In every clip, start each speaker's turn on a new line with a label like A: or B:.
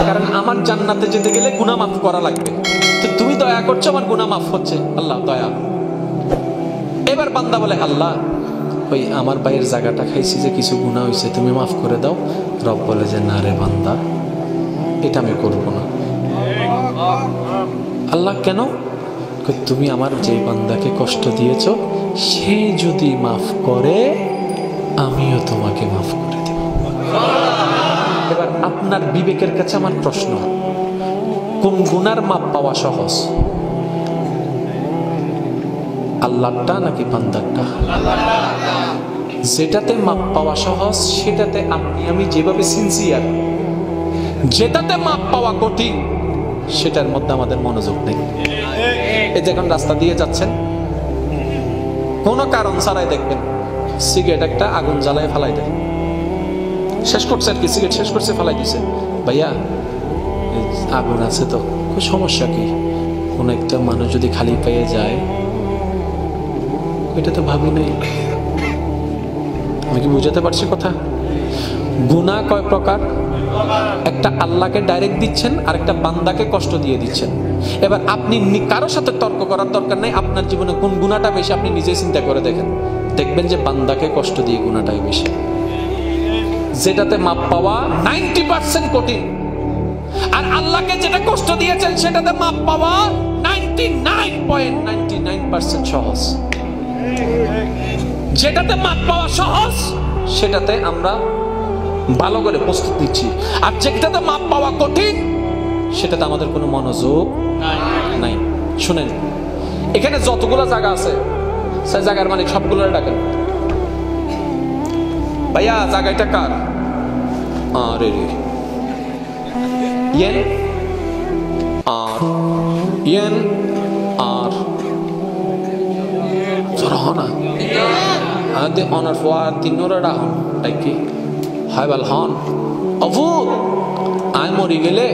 A: কারণ আমার জান্নাতে যেতে গেলে গুনাহ মাফ করা লাগবে। তো তুমি দয়া করছো, আমার গুনাহ মাফ হচ্ছে, আল্লাহ দয়া। এবার বান্দা বলে, আল্লাহ ওই আমার ভাইয়ের জায়গাটা খাইছি যে কিছু গুনাহ হয়েছে, তুমি মাফ করে দাও। রব বলে যে না রে বান্দা, এটা আমি করবো না। আল্লাহ কেন? তুমি আমার যে বান্দাকে কষ্ট দিয়েছো সে যদি মাফ করে আমিও তোমাকে মাফ করে দেব। এবার আপনার বিবেকের কাছে আমার প্রশ্ন, কোন গুনার মাপ পাওয়া সহজ, আল্লাহটা নাকি বান্দারটা? যেটাতে মাপ পাওয়া সহজ সেটাতে আপনি আমি যেভাবে সিনসিয়ার, যেটাতে মাপ পাওয়া কঠিন সেটার মধ্যে আমাদের মনোযোগ নেই। এই যখন রাস্তা দিয়ে যাচ্ছেন কোনো কারণ ছাড়াই দেখবেন সিগারেট একটা আগুন জ্বালায় ফেলাই দেয়, শেষ করছে আর কি, সিগারেট শেষ করছে ফেলাই দিছে। ভাইয়া আগুন আছে তো সমস্যা কি, কোন একটা মানুষ যদি খালি পেয়ে যায়, এটা তো ভাবি নাই। আমি কি বুঝাতে পারছি কথা? গুনাহ কয় প্রকার? একটা আল্লাহকে ডাইরেক্ট দিচ্ছেন আর একটা বান্দাকে কষ্ট দিয়ে দিচ্ছেন। এবার আপনি কারোর সাথে তর্ক করার দরকার নেই, আপনার জীবনে কোন গুনাহটা বেশি আপনি নিজেই চিন্তা করে দেখেন, দেখবেন যে বান্দাকে কষ্ট দিয়ে গুনাহটাই বেশি। যেটাতে মাপ পাওয়া 90% কঠিন, আর আল্লাহকে যেটা কষ্ট দিয়েছেন সেটাতে মাপ পাওয়া 99.99% সহজ। যেটাতে মাপ পাওয়া সহজ সেটাতে আমরা ভালো করে প্রস্তুত নিচ্ছি, আর যেটাতে মাপ পাওয়া কঠিন সেটাতে আমাদের কোনো মনোযোগ নাই। শুনেন, এখানে যতগুলো জায়গা আছে সেই জায়গার মালিক সবগুলো ডাকেন, ভাইয়া জায়গাটা কার? আরে রে ইয়েন আর ইয়েন আর জরহনা আদে অনার ফোয়ার তিনরা ডাহন টাইকি হাই বাল হন অভূত আই মরি গেলে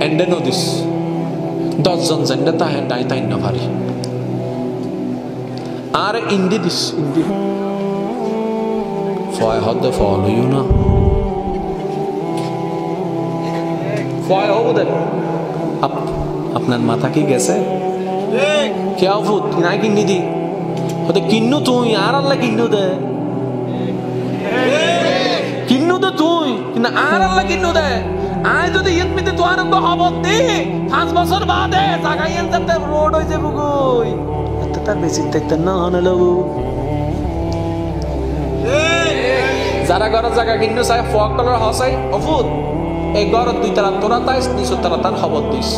A: এন্ডে নদিস 10 জন জেন্ডে তাহে ডাই তাই না পারি আর ইন্দি দিস ইন্দি ফয় হদে ফল হইও না ফয় হবো দেখ আপনার মাথা কি গেছে? কে অভূত নাই কিনি দি হতে কিন্নু তুই আর আল্লাহ কিন্নু দে, কিন্নু তো তুই কিন্তু আর আল্লাহ কিন্নু দে। আয় যদি ইতমিতে তো আর তো হবত দি 5 বছর বাদে জাগাইয়েন যাতে রোড হইছে বুগুই এত তার বেশি দেখতে না হলো যারা ঘর জায়গা কিন্নু চাই ফক কলার হসাই অভূত এই ঘর 2 তালা তোরা তাই 2 তালা তার হবত দিস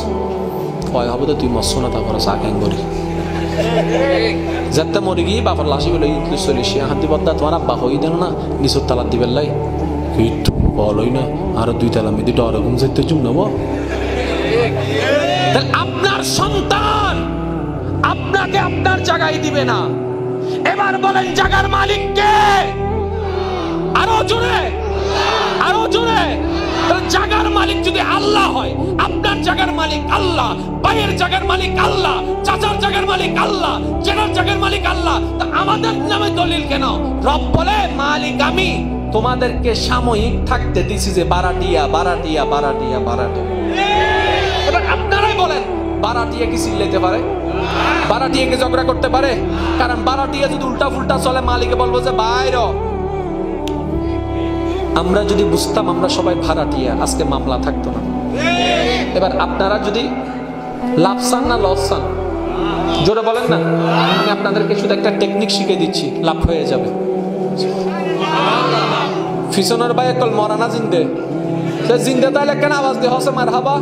A: হয় হবো তুই মসুনা তারপর সাকেন করি যাতে মরে গিয়ে বাবার লাশি বলে চলিস হাতি বদ্দা তোমার আব্বা হই দেন না নিচুর তালা দিবেন লাই কিন্তু বলই না আরো 2 তালা মেদি ডরগম যেতে চুম নেব। আপনার সন্তান আপনাকে আপনার জায়গায় দিবে না। এবার বলেন জায়গার মালিক কে? আরো জোরে আরো জোরে। জায়গার মালিক যদি আল্লাহ হয়, আপনার জায়গার মালিক আল্লাহ, ভাইয়ের জায়গার মালিক আল্লাহ, চাচার জায়গার মালিক আল্লাহ, জেনার জায়গার মালিক আল্লাহ, তা আমাদের নামে দলিল কেন? রব বলে মালিক আমি, তোমাদেরকে সাময়িক থাকতে দিছি যে বারাটিয়া বারাটিয়া বারাটিয়া বারাটিয়া। এবার আপনারাই বলেন বারাটিয়া কি চিল্লাইতে পারে? বারাটিয়া কি ঝগড়া করতে পারে? কারণ বারাটিয়া যদি উল্টা ফুলটা চলে মালিকে বলবো যে বাইরে। আমরা যদি বুঝতাম আমরা সবাই ভাড়াটিয়া আজকে মামলা থাকতো না। এবার আপনারা যদি লাভ চান না লস চান জোরে বলেন না, আমি আপনাদেরকে শুধু একটা টেকনিক শিখে দিচ্ছি, লাভ হয়ে যাবে। ফিসনের ভাই একল মরানা জিন্দে জিন্দে তাইলে কেন আওয়াজ দিয়ে হসে মার হাবা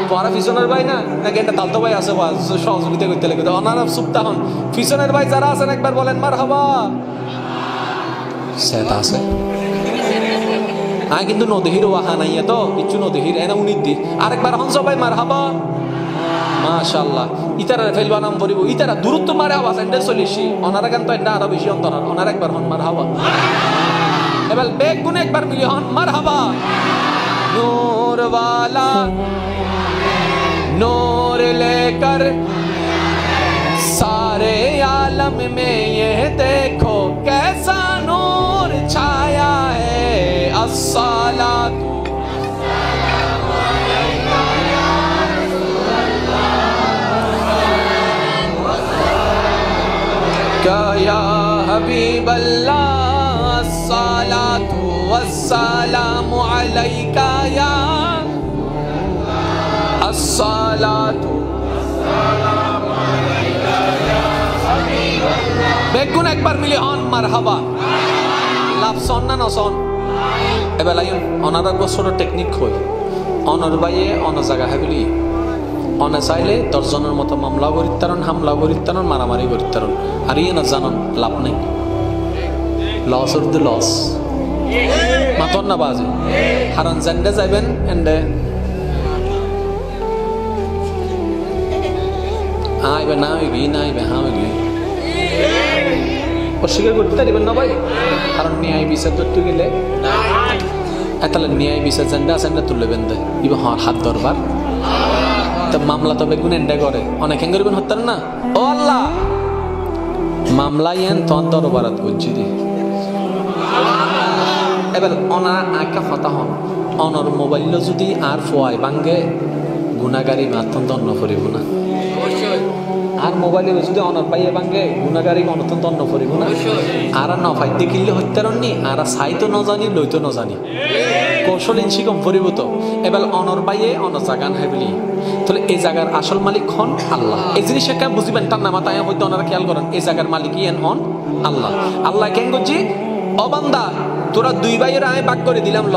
A: তোমারা ফিসনের ভাই না নাকি একটা তালতো ভাই আছে সহযোগিতা করতে লেগে ওনারা সুপ্তা হন। ফিসনের ভাই যারা আছেন একবার বলেন মার হাবা। সেট আছে আয় কিন্তু নদীর ওয়াহা নাই তো কিছু নদীর এনে উনি দি আরেকবার হন সবাই মার হাবা মাশাআল্লাহ। ইতারা ফেলবা নাম পড়িব ইতারা দূরত্ব মারে আওয়াজ এন্ডে চলিসি ওনারা গান তো এটা আরো বেশি অন্তর ওনারা একবার হন মার হাবা। এবার বেগ গুনে একবার মিলি হন মার হাবা। নূর वाला नूर लेकर सारे आलम में ये देखो कैसा नूर छाया है अस्सलातु আসসালামু আলাইকা ইয়া আসসালাতু বেগুন একবার মিলে অন মারহাবা লাভ সন না নসন এবার লাইন অনার বছর টেকনিক হই অনর বাইয়ে অন জায়গা হাবিলি অনে চাইলে 10 জনের মতো মামলা করিতারণ হামলা করিতারণ মারামারি করিতারণ আর ইয়ে না জানন লাভ নেই লস অফ দ্য লস মাতন না বাজে হারান জানতে যাইবেন এন্ডে আইবে না হইবি না আইবে হ্যাঁ হইবি অস্বীকার করতে পারবেন না ভাই কারণ ন্যায় বিচার করতে গেলে তাহলে ন্যায় বিচার জানতে আসেন না তুলে বেঁধে ইবা হাত দরবার তো মামলা তো বেগুন এন্ডে করে অনেক হেঙ্গর বেন হতেন না ও আল্লাহ মামলা ইয়েন তোমার দরবারাত বুঝছি দি এবার অনা আঁকা হতা হন অনর মোবাইল যদি আর ফোয়াই বাঙ্গে গুণাগারি মাতন দন্ন করিব না আর মোবাইলে যদি অনর পাইয়ে বাঙ্গে গুণাগারি অনতন দন্ন করিব না আর নফাই দেখিলে হত্যারণনি আর সাইতো ন জানি লইতো ন জানি কৌশল ইঞ্চি কম করিব তো এবার অনর পাইয়ে অনর জাগান হাইবলি তাহলে এই জায়গার আসল মালিক হন আল্লাহ এই জিনিস একটা বুঝিবেন তার নামা তাই হয়তো ওনারা খেয়াল করেন এই জায়গার মালিক ইয়েন হন আল্লাহ আল্লাহ কেন করছি অবান্দা তোরা দুই ভাইয়ের আয় ভাগ করে দিলাম ল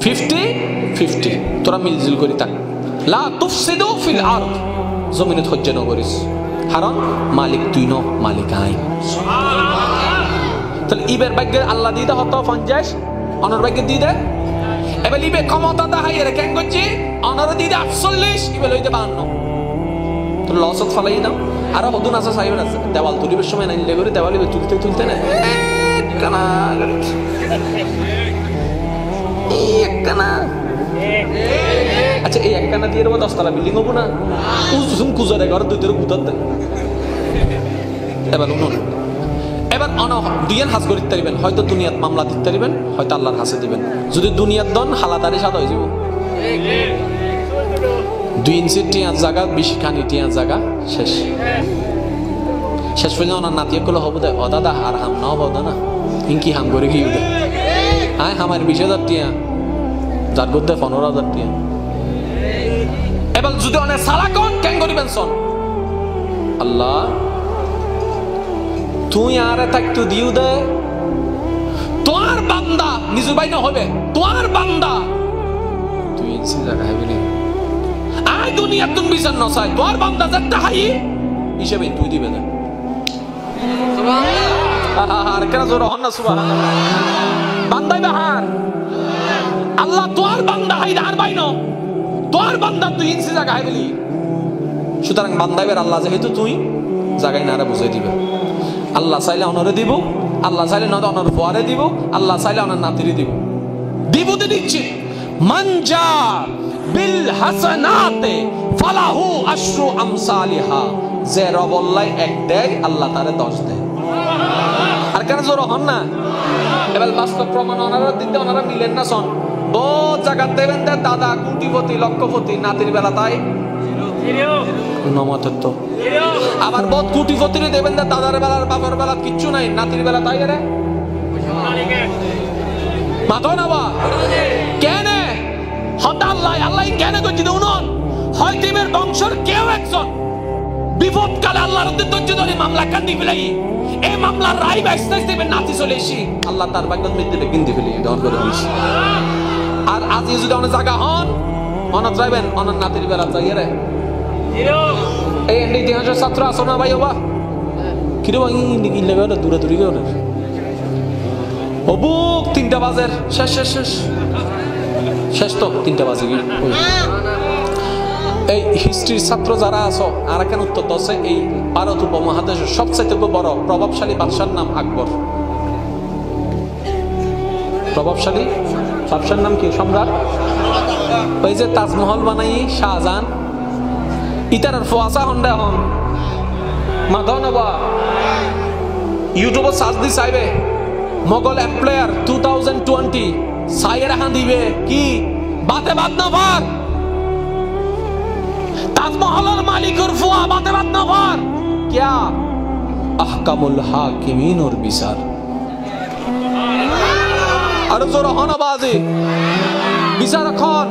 A: 50-50 তোরা মিলজুল করি থাক লা তুফসিদু ফিল আরদ জমিনে হজ্জে ন করিস কারণ মালিক তুই ন মালিক আই তাহলে ইবের ভাগ্যে আল্লাহ দিয়ে হতো 50 অনর ভাগ্যে দিয়ে দে এবার ইবে ক্ষমতা দেখাই রে কেন করছি অনর দিয়ে 48 ইবে লইতে 52 তো লসত ফলাই দাও আর হদুন আছে সাইবেন আছে দেওয়াল তুলিবের সময় নাইলে করে দেওয়াল ইবে তুলতে তুলতে না কানা একখানা আচ্ছা এই একখানা দিয়ে 10 তলা বিল্ডিং হবো না কুজুম কুজারে ঘর দুইটার গুতার দেন এবার উনুন এবার অন দুইয়ের হাজ করিতে পারিবেন হয়তো দুনিয়াত মামলা দিতে পারিবেন হয়তো আল্লাহর হাসে দিবেন যদি দুনিয়াত দন হালাতারি সাদা হয়ে যাব 2 ইঞ্চি টিয়ার জায়গা 20 খানি টিয়ার জায়গা শেষ শেষ পর্যন্ত ওনার নাতিয়ে গুলো হবো দে ও দাদা আর হাম না হবো না ইনকি হাম করে কি দে আয় আমার 20,000 টিয়া যার করতে 15,000 টিয়া এবার যদি অনেক সালাকন কেন করিবেন শোন আল্লাহ তুই আর থাকতু দিও দে তোর বান্দা নিজের বাইন হবে তোর বান্দা তুই ইনসি জায়গা হইবি আয় দুনিয়া তুমি বিচার নসাই তোর বান্দা যেটা হাই হিসেবে তুই দিবে না সুবহানাল্লাহ আর কেন জোর হন না সুবহানাল্লাহ বান্দাই বাহার আল্লাহ তোর বান্দা হাই আর বাইনো তোর বান্দা তুই ইনসি জায়গা হইবি সুতরাং বান্দাইবের আল্লাহ যেহেতু তুই জায়গায় নারে বুঝাই দিবে আল্লাহ চাইলে অনরে দিব আল্লাহ চাইলে না অনর ফুয়ারে দিব আল্লাহ চাইলে অনর নাতিরে দিব দিব তো দিচ্ছি মানজা বিল হাসানাতে ফালাহু আশরু আমসালিহা যে রবল্লাই এক দেয় আল্লাহ তারে 10 দেয় আর কেন জোর হন না এবার বাস্তব প্রমাণ ওনারা দিতে ওনারা মিলেন না শোন বহুত জায়গা দেবেন দাদা কোটিপতি লক্ষপতি নাতির বেলা তাই তো আবার বহুত কোটিপতি দেবেন দাদার বেলার বাবার বেলা কিচ্ছু নাই নাতির বেলা তাই রে মাথা না বা কেন হতা আল্লাহ আল্লাহ কেন করছি উনন হয়তিমের বংশের কেউ একজন বিপদ কালে আল্লাহর ধৈর্য ধরে মামলা কান্দি ফেলাই এই মামলার রায় বাইসতে দেবেন নাতি চলে এসি আল্লাহ তার বাগদান মৃত্যুতে কিনতে ফেলি দহন করে দিস আর আজ যদি অনেক জায়গা হন অনাথ যাইবেন অনার নাতির বেলা যাই রে এই ইতিহাসের ছাত্র আসো না ভাই ওবা কিরে ভাই লেগে দূরে দূরে গেল অবুক 3টা বাজের শেষ শেষ শেষ শেষ তো 3টা বাজে গিয়ে এই হিস্ট্রির ছাত্র যারা আছো আর কেন উত্তর দশে এই ভারত উপমহাদেশের সবচেয়ে বড় প্রভাবশালী বাদশার নাম আকবর প্রভাবশালী বাদশার নাম কি সম্রাট ওই যে তাজমহল বানাই শাহজাহান ইতার ফোয়াসা হন্ডা হন মাধব নবা ইউটিউবে সার্চ দি চাইবে মোগল এমপ্লয়ার 2020 সাইয়ের হান দিবে কি বাতে বাদ না ভার তাজমহলের মালিকের ফুয়া বাতে বাদ না ভার क्या আহকামুল হাকিমিন और বিচার আর জোর হন আওয়াজে বিচারক্ষণ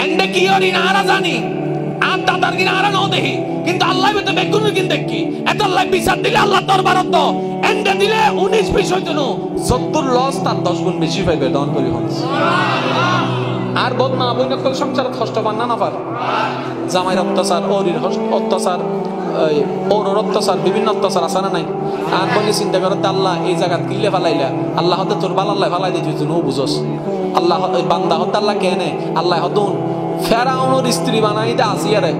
A: এন্ডে কি হরি না আরা জানি আর দাদার কিনা আরা নাও দেখি কিন্তু আল্লাহ বেতে বেগুন কিন দেখি এত আল্লাহ বিচার দিলে আল্লাহ দরবারত এন্ডে দিলে 19-20 হইতো না 70 লস তার 10 গুণ বেশি পাইবে দন করি হন আর বদ মা বইন কল সংসার কষ্ট পান না পার জামাইর অত্যাচার ওরির অত্যাচার ওর অত্যাচার বিভিন্ন অত্যাচার আছে না নাই আর বনি চিন্তা করতে আল্লাহ এই জায়গাত কিলে ফালাইলা আল্লাহ হতে তোর বালাল্লাহ ফালাই দিয়েছিস নো বুঝস আল্লাহ বান্দা হতে আল্লাহ কেনে আল্লাহ হতুন ফেরাউনের স্ত্রী বানাই দে আসিয়ারে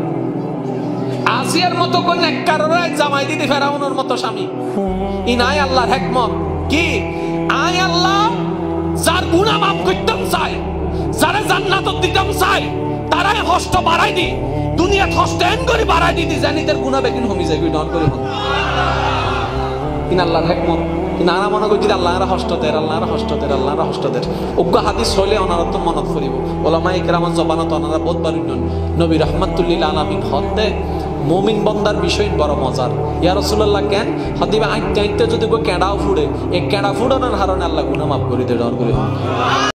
A: আসিয়ার মতো কোন নেককাররা জামাই দিতে ফেরাউনের মতো স্বামী ই নাই আল্লাহর হিকমত কি আয় আল্লাহ যার গুনাহ মাফ করতাম চাই যারা জান্নাত দিতাম চাই তারাই কষ্ট বাড়াই দি দুনিয়া কষ্ট এন করে বাড়াই দিতি জানিদের গুনাহ বেকিন কমি যায় নট করে হন ইন আল্লাহর হিকমত কিনা না মনে করি আল্লাহর কষ্টদের আল্লাহর কষ্টদের আল্লাহর কষ্টদের উগ্র হাদিস হলে ওনার তো মনত করিব ওলামা ইকরামান জবানত ওনারা বহুতবার নবী রাহমাতুল লিল আলামিন হতে মুমিন বান্দার বিষয় বড় মজার ইয়া রাসূলুল্লাহ কেন হদিবা আইতে যদি কো কেডাও ফুড়ে এই কেডা ফুড়ানোর কারণে আল্লাহ গুনাহ মাফ করে দেয় ডর করে